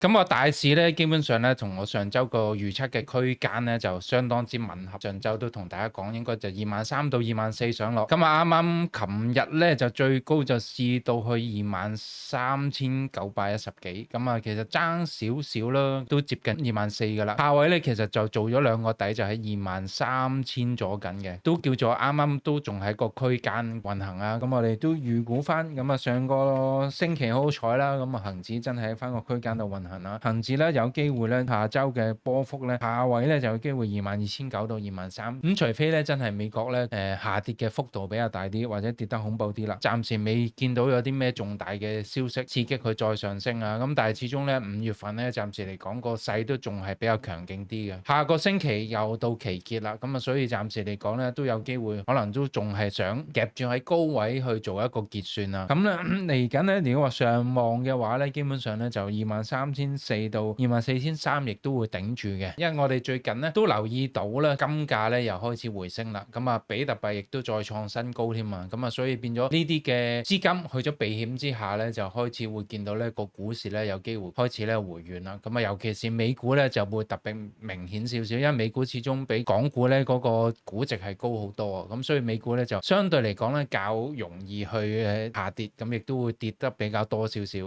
咁個大市咧，基本上咧，同我上週個預測嘅區間咧，就相當之吻合。上週都同大家講，應該就23,000到24,000上落。咁啊，啱啱琴日咧就最高就試到去23,910幾。咁啊，其實爭少少啦，都接近24,000噶啦。下位咧其實就做咗兩個底，就喺23,000左緊嘅，都叫做啱啱都仲喺個區間運行啊。咁我哋都預估翻，咁啊上個星期好彩啦，咁啊恆指真係喺翻個區間度運行。恒指咧有機會咧下週嘅波幅咧下位咧就有機會22,900到23,000。咁除非咧真係美國咧下跌嘅幅度比較大啲，或者跌得恐怖啲啦。暫時未見到有啲咩重大嘅消息刺激佢再上升啊。咁但係始終咧5月份咧暫時嚟講個勢都仲係比較強勁啲嘅。下個星期又到期結啦，咁啊所以暫時嚟講咧都有機會可能都仲係想夾住喺高位去做一個結算啊。咁咧嚟緊咧如果話上望嘅話咧，基本上咧就23,400到24,300亦都會頂住嘅。因為我哋最近咧都留意到咧金價咧又開始回升啦，咁啊比特幣亦都再創新高添啊，咁啊所以變咗呢啲嘅資金去咗避險之下咧，就開始會見到咧個股市咧有機會開始咧回軟啦。咁啊尤其是美股咧就會特別明顯少少，因為美股始終比港股咧嗰個估值係高好多啊，咁所以美股咧就相對嚟講咧較容易去下跌，咁亦都會跌得比較多少少。